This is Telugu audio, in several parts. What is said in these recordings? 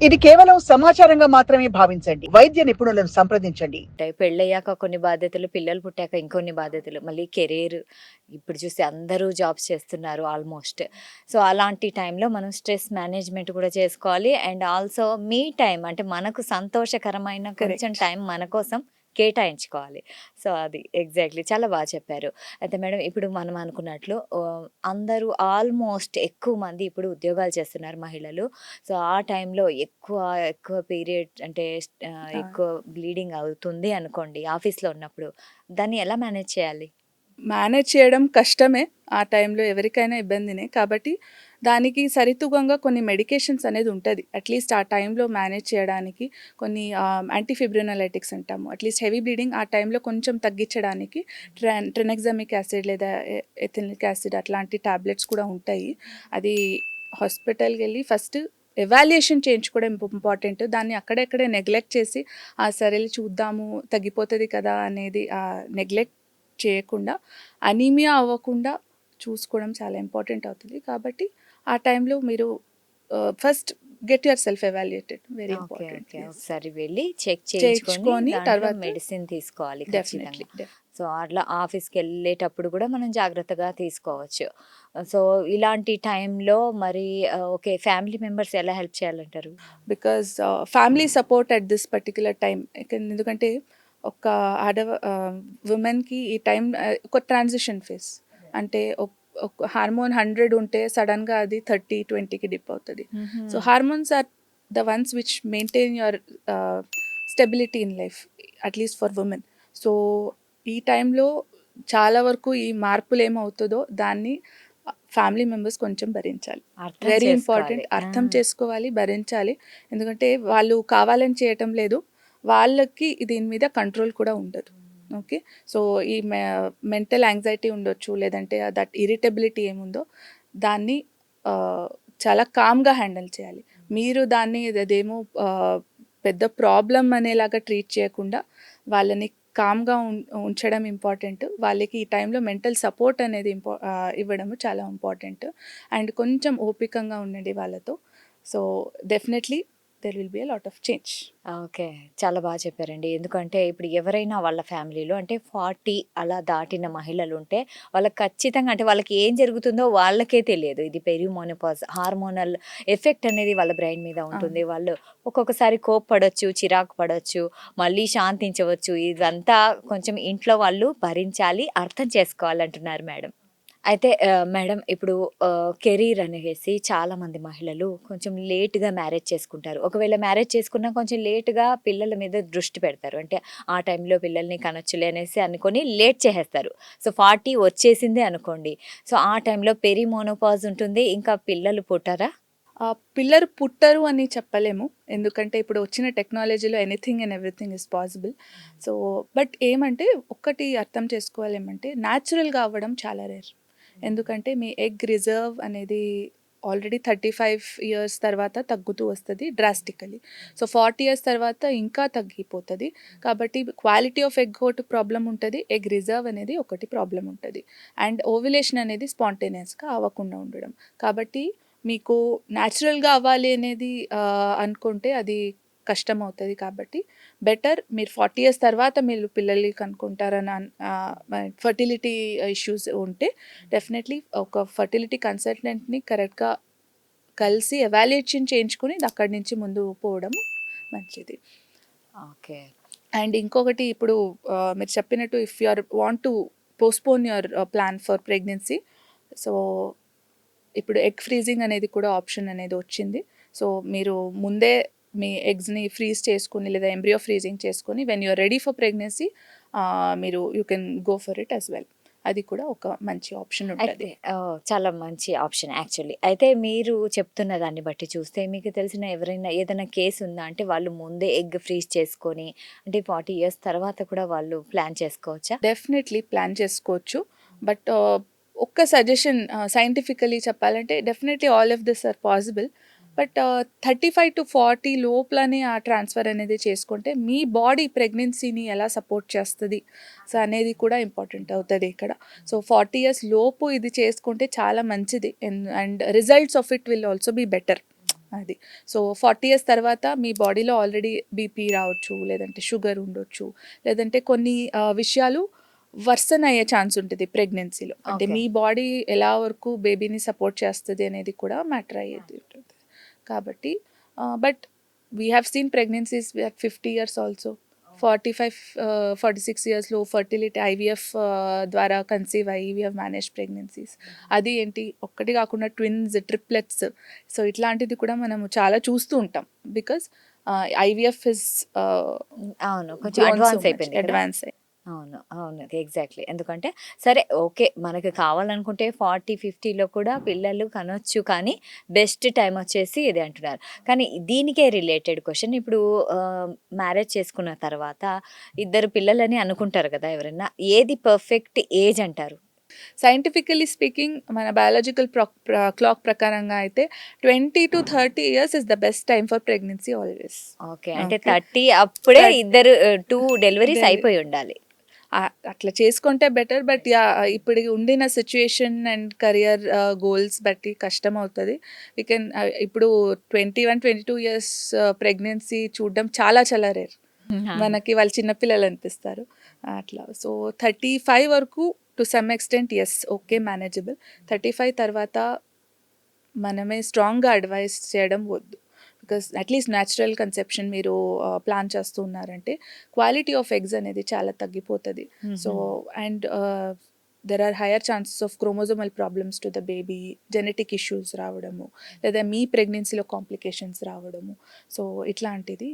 ఇది కేవలం సమాచారంగా మాత్రమే భావించండి. వైద్య నిపుణులను సంప్రదించండి. ఉంటాయి. పెళ్ళయ్యాక కొన్ని బాధ్యతలు, పిల్లలు పుట్టాక ఇంకొన్ని బాధ్యతలు, మళ్ళీ కెరీర్ ఇప్పుడు చూస్తే అందరూ జాబ్స్ చేస్తున్నారు ఆల్మోస్ట్. సో, అలాంటి టైంలో మనం స్ట్రెస్ మేనేజ్‌మెంట్ కూడా చేసుకోవాలి. అండ్ ఆల్సో మీ టైమ్ అంటే మనకు సంతోషకరమైన కొంచెం కరెక్ట్. టైం మన కోసం కేటాయించుకోవాలి. సో, అది ఎగ్జాక్ట్‌లీ చాలా చెప్పారు. అయితే మేడం ఇప్పుడు మనం అనుకున్నట్లు అందరూ ఆల్మోస్ట్ ఎక్కువ మంది ఇప్పుడు ఉద్యోగాలు చేస్తున్నారు మహిళలు. సో, ఆ టైంలో ఎక్కువ పీరియడ్ అంటే ఆ! ఎక్కువ బ్లీడింగ్ అవుతుంది అనుకోండి ఆఫీస్‌లో ఉన్నప్పుడు. దాన్ని ఎలా మేనేజ్ చేయాలి? మేనేజ్ చేయడం కష్టమే. ఆ టైంలో ఎవరికైనా ఇబ్బందినే. కాబట్టి దానికి సరితూగంగా కొన్ని మెడికేషన్స్ అనేది ఉంటది. అట్‌లీస్ట్ ఆ టైంలో మేనేజ్ చేయడానికి కొన్ని యాంటీఫిబ్రినోలైటిక్స్ అంటాము. అట్‌లీస్ట్ హెవీ బ్లీడింగ్ ఆ టైంలో కొంచెం తగ్గించడానికి ట్రెనెక్సామిక్ యాసిడ్ లేదా ఎథిలిక్ యాసిడ్ అట్లాంటి టాబ్లెట్స్ కూడా ఉంటాయి. అది హాస్పిటల్‌కెళ్ళి ఫస్ట్ ఎవాల్యుయేషన్ చేయించుకోవడం ఇంపార్టెంట్. దాన్ని అక్కడక్కడే నెగ్లెక్ట్ చేసి సరేలే చూద్దాము తగ్గిపోతది కదా అనేది నెగ్లెక్ట్ చేయకుండా అనీమియా అవ్వకుండా చూసుకోవడం చాలా ఇంపార్టెంట్ అవుతుంది. కాబట్టి ఆ టైంలో మీరు first get your self evaluated. Very okay. Important. Okay. Yes. ఒకసారి వెళ్లి చెక్ చేయించుకొని చేయించుకొని దాంట్లో తర్వాత మెడిసిన్ తీసుకోవాలి డెఫినెట్లీ. ఖచ్చితంగా. సో, అట్లా ఆఫీస్‌కెళ్ళేటప్పుడు కూడా మనం జాగ్రత్తగా తీసుకోవచ్చు. సో, ఇలాంటి టైంలో మరి ఓకే. ఫ్యామిలీ మెంబర్స్ ఎలా హెల్ప్ చేయాలంటారు? Because family support at this particular time. ఎందుకంటే ఒక ఉమెన్‌కి ఈ టైం ఒక ట్రాన్సిషన్ ఫేజ్. అంటే ఒక హార్మోన్ 100 ఉంటే సడెన్‌గా అది 30, 20కి డిప్ అవుతది. హుహు. So, hormones are the ones which maintain your stability in life at least for women. So, ఈ టైంలో చాలా వరకు ఈ మార్పులేమవుతదో దాన్ని ఫ్యామిలీ మెంబర్స్ కొంచెం భరించాలి. అర్థం వెరీ చేసుకోవాలి. ఇంపార్టెంట్. అర్థం చేసుకోవాలి, భరించాలి. ఎందుకంటే వాళ్ళు కావాలని చేయటం లేదు. వాళ్ళకి దీని మీద కంట్రోల్ కూడా ఉండదు. ఓకే. సో, ఈ మెంటల్ యాంగ్జైటీ ఉండొచ్చు. లేదంటే దట్ ఇరిటబిలిటీ ఏముందో దాన్ని చాలా కామ్‌గా హ్యాండిల్ చేయాలి. మీరు దాన్ని అదేమో పెద్ద ప్రాబ్లమ్ అనేలాగా ట్రీట్ చేయకుండా వాళ్ళని కామ్‌గా ఉంచడం ఇంపార్టెంట్. వాళ్ళకి ఈ టైంలో మెంటల్ సపోర్ట్ అనేది ఇవ్వడము చాలా ఇంపార్టెంట్. అండ్ కొంచెం ఓపికంగా ఉండండి వాళ్ళతో. So, definitely there will be a lot of change. Okay. చాలా చెప్పారండి. ఎందుకంటే ఇప్పుడు ఎవరైనా వాళ్ళ ఫ్యామిలీలో అంటే 40 అలా దాటిన మహిళలుంటే వాళ్ళకి ఖచ్చితంగా అంటే వాళ్ళకి ఏం జరుగుతుందో వాళ్ళకే తెలియదు. ఇది పెరిమోనోపాజ్ హార్మోనల్ ఎఫెక్ట్ అనేది వాళ్ళ బ్రెయిన్ మీద అవును. ఉంటుంది. వాళ్ళు ఒక్కొక్కసారి కోప్పడొచ్చు, చిరాకు పడొచ్చు, మళ్ళీ శాంతించవచ్చు. ఇదంతా కొంచెం ఇంట్లో వాళ్ళు భరించాలి, అర్థం చేసుకోవాలంటున్నారు మేడం. అయితే మేడం ఇప్పుడు కెరీర్ అనేసి చాలామంది మహిళలు కొంచెం లేట్‌గా మ్యారేజ్ చేసుకుంటారు. ఒకవేళ మ్యారేజ్ చేసుకున్నా కొంచెం లేట్‌గా పిల్లల మీద దృష్టి పెడతారు. అంటే ఆ టైంలో పిల్లల్ని కనొచ్చులే అనేసి అనుకోని లేట్ చేసేస్తారు. సో, 40 వచ్చేసిందే అనుకోండి. సో, ఆ టైంలో పెరిమోనోపాజ్ ఉంటుంది. ఇంకా పిల్లలు పుట్టరా? పిల్లలు పుట్టరు అని చెప్పలేము. ఎందుకంటే ఇప్పుడు వచ్చిన టెక్నాలజీలో anything and everything is possible. So, but ఏమంటే ఒక్కటి అర్థం చేసుకోవాలి ఏమంటే న్యాచురల్‌గా అవ్వడం చాలా రేర్. ఎందుకంటే మీ ఎగ్ రిజర్వ్ అనేది ఆల్రెడీ 35 ఇయర్స్ తర్వాత తగ్గుతూ వస్తది డ్రాస్టికల్లీ. సో, 40 ఇయర్స్ తర్వాత ఇంకా తగ్గిపోతది. కాబట్టి క్వాలిటీ ఆఫ్ ఎగ్ ఒకటి ప్రాబ్లమ్ ఉంటది. ఎగ్ రిజర్వ్ అనేది ఒకటి ప్రాబ్లమ్ ఉంటది. అండ్ ఓవ్యులేషన్ అనేది స్పాంటేనియస్‌గా అవ్వకుండా ఉండడం. కాబట్టి మీకు న్యాచురల్‌గా అవ్వాలి అనేది అనుకుంటే అది కష్టమవుతది. కాబట్టి బెటర్ మీరు 40 ఇయర్స్ తర్వాత మీరు పిల్లల్ని కనుక్కుంటారని ఫర్టిలిటీ ఇష్యూస్ ఉంటే డెఫినెట్‌లీ ఒక ఫర్టిలిటీ కన్సల్టెంట్‌ని కరెక్ట్‌గా కలిసి ఎవాల్యుయేషన్ చేయించుకొని అక్కడి నుంచి ముందు పోవడం మంచిది. ఓకే. అండ్ ఇంకొకటి ఇప్పుడు మీరు చెప్పినట్టు if you want to postpone your plan for pregnancy. So, ఇప్పుడు ఎగ్ ఫ్రీజింగ్ అనేది కూడా ఆప్షన్ అనేది వచ్చింది. సో, మీరు ముందే మీ ఎగ్స్‌ని ఫ్రీజ్ చేసుకొని లేదా ఎంబ్రియో ఫ్రీజింగ్ చేసుకొని when you are ready for pregnancy మీరు you can go for it as well. అది కూడా ఒక మంచి ఆప్షన్ ఉంటది. అయితే చాలా మంచి ఆప్షన్ యాక్చువల్లీ. అయితే మీరు చెప్తున్న దాన్ని బట్టి చూస్తే మీకు తెలిసిన ఎవరైనా ఏదైనా కేస్ ఉందా? అంటే వాళ్ళు ముందే ఎగ్ ఫ్రీజ్ చేసుకొని అంటే 40 ఇయర్స్ తర్వాత కూడా వాళ్ళు ప్లాన్ చేసుకోవచ్చా? డెఫినెట్‌లీ ప్లాన్ చేసుకోవచ్చు. బట్ ఒక్క సజెషన్ సైంటిఫికల్లీ చెప్పాలంటే definitely all of this are possible. But 35-40 లోపలనే ఆ ట్రాన్స్‌ఫర్ అనేది చేసుకుంటే మీ బాడీ ప్రెగ్నెన్సీని ఎలా సపోర్ట్ చేస్తది సో, అనేది కూడా ఇంపార్టెంట్ అవుతది ఇక్కడ. సో, 40 ఇయర్స్ లోపు ఇది చేసుకుంటే చాలా మంచిది. And results of it will also be better. అది. సో 40 ఇయర్స్ తర్వాత మీ బాడీలో ఆల్రెడీ బీపీ రావచ్చు, లేదంటే షుగర్ ఉండొచ్చు, లేదంటే కొన్ని విషయాలు వర్సన్ అయ్యే ఛాన్స్ ఉంటుంది ప్రెగ్నెన్సీలో. అంటే Okay. మీ బాడీ ఎలా వరకు బేబీని సపోర్ట్ చేస్తుంది అనేది కూడా మ్యాటర్ అయ్యేది ఉంటుంది. కాబట్టి but we have seen pregnancies at 50 years also, 45 46 ఇయర్స్లో ఫర్టిలిటీ ఐవీఎఫ్ ద్వారా కన్సీవ్ అయ్యి వీ హ్యావ్ మేనేజ్ ప్రెగ్నెన్సీస్. అది ఏంటి ఒక్కటి కాకుండా ట్విన్స్, ట్రిప్లెట్స్, సో ఇట్లాంటిది కూడా మనము చాలా చూస్తూ ఉంటాం. బికాస్ ఐవీఎఫ్ ఇస్ అవును, కొంచెం అడ్వాన్స్ అయిపోయింది కదా. అడ్వాన్స్. అవును, అవును, ఎగ్జాక్ట్లీ. ఎందుకంటే సరే ఓకే, మనకి కావాలనుకుంటే 40-50లో కూడా పిల్లలు కనొచ్చు, కానీ బెస్ట్ టైం వచ్చేసి ఇది అంటున్నారు. కానీ దీనికే రిలేటెడ్ క్వశ్చన్, ఇప్పుడు మ్యారేజ్ చేసుకున్న తర్వాత ఇద్దరు పిల్లలని అనుకుంటారు కదా ఎవరైనా, ఏది పర్ఫెక్ట్ ఏజ్ అంటారు? సైంటిఫికలీ స్పీకింగ్ మన బయాలజికల్ క్లాక్ ప్రకారంగా అయితే 20 to 30 years is the best time for pregnancy always. Okay, అంటే Okay. 30 అప్పుడే 30 ఇద్దరు 2 డెలివరీస్ Delivery. అయిపోయి ఉండాలి. అట్లా చేసుకుంటే బెటర్. బట్ యా, ఇప్పుడు ఉండిన సిచ్యుయేషన్ అండ్ కెరియర్ గోల్స్ బట్టి కష్టం అవుతుంది. వీ కెన్ ఇప్పుడు 21-22 ఇయర్స్ ప్రెగ్నెన్సీ చూడడం చాలా చాలా రేర్. మనకి వాళ్ళు చిన్నపిల్లలు అనిపిస్తారు అట్లా. సో 35 వరకు to some extent yes okay, manageable. 35 తర్వాత మనమే స్ట్రాంగ్గా అడ్వైస్ చేయడం వద్దు. బికాస్ అట్లీస్ట్ న్యాచురల్ కన్సెప్షన్ మీరు ప్లాన్ చేస్తూ ఉన్నారంటే క్వాలిటీ ఆఫ్ ఎగ్స్ అనేది చాలా తగ్గిపోతుంది. So and there are higher chances of chromosomal problems to the baby, genetic issues రావడము, లేదా మీ ప్రెగ్నెన్సీలో కాంప్లికేషన్స్ రావడము. సో ఇట్లాంటిది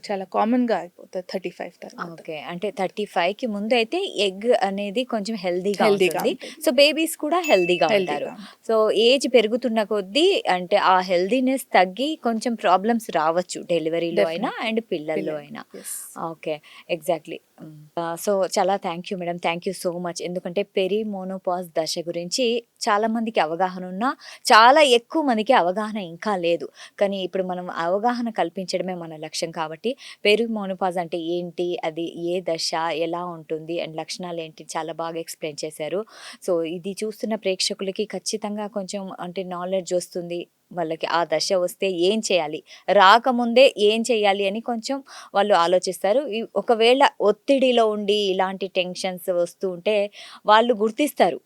చాలా కామన్గా అయిపోతుంది 35 తర్వాత. ఓకే, అంటే 35కి ముందు అయితే ఎగ్ అనేది కొంచెం హెల్దీగా Healthyగా ఉంటుంది. ఉంటుంది. సో బేబీస్ కూడా హెల్దీగా ఉంటారు. Healthyగా. సో ఏజ్ పెరుగుతున్న కొద్దీ అంటే ఆ హెల్దీనెస్ తగ్గి కొంచెం ప్రాబ్లమ్స్ రావచ్చు డెలివరీలో అయినా అండ్ పిల్లల్లో అయినా. Yes. Okay, exactly. సో చాలా thank you madam, thank you so much. ఎందుకంటే పెరి మోనోపాజ్ దశ గురించి చాలా మందికి అవగాహన ఉన్నా, చాలా ఎక్కువ మందికి అవగాహన ఇంకా లేదు. కానీ ఇప్పుడు మనం అవగాహన కల్పించడమే మన లక్ష్యం. కాబట్టి పెరి మోనోపాజ్ అంటే ఏంటి, అది ఏ దశ, ఎలా ఉంటుంది అండ్ లక్షణాలు ఏంటి, చాలా బాగా ఎక్స్ప్లెయిన్ చేశారు. సో ఇది చూస్తున్న ప్రేక్షకులకి ఖచ్చితంగా కొంచెం అంటే నాలెడ్జ్ వస్తుంది. వాళ్ళకి ఆ దశ వస్తే ఏం చేయాలి, రాకముందే ఏం చేయాలి అని కొంచెం వాళ్ళు ఆలోచిస్తారు. ఒకవేళ ఒత్తిడిలో ఉండి ఇలాంటి టెన్షన్స్ వస్తూ ఉంటే వాళ్ళు గుర్తిస్తారు,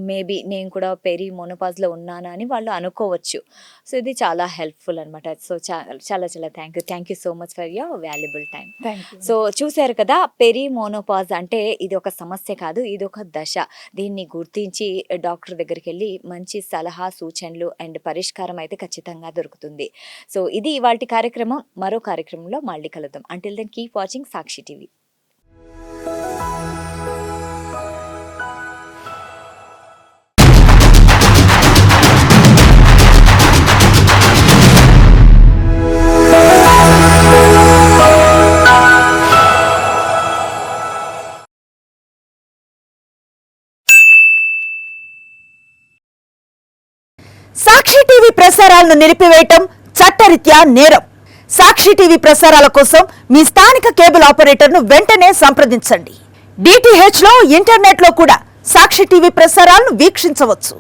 మేబీ నేను కూడా పెరి మోనోపాజ్లో ఉన్నాను అని వాళ్ళు అనుకోవచ్చు. సో ఇది చాలా హెల్ప్ఫుల్ అనమాట. సో చాలా చాలా thank you so much for your valuable time. Thank you. So చూశారు కదా, పెరి మోనోపాజ్ అంటే ఇది ఒక సమస్య కాదు, ఇది ఒక దశ. దీన్ని గుర్తించి డాక్టర్ దగ్గరికి వెళ్ళి మంచి సలహా, సూచనలు అండ్ పరిష్కారం అయితే ఖచ్చితంగా దొరుకుతుంది. సో ఇది ఇవాల్టి కార్యక్రమం. మరో కార్యక్రమంలో మళ్ళీ కలుద్దాం. అంటిల్ దెన్ కీప్ వాచింగ్ సాక్షి టీవీ. సాక్షి టీవీ ప్రసారాలను నిలిపివేయటం చట్టరీత్యా నేరం. సాక్షి టీవీ ప్రసారాల కోసం మీ స్థానిక కేబుల్ ఆపరేటర్ను వెంటనే సంప్రదించండి. DTH లో, ఇంటర్నెట్ లో కూడా సాక్షి టీవీ ప్రసారాలను వీక్షించవచ్చు.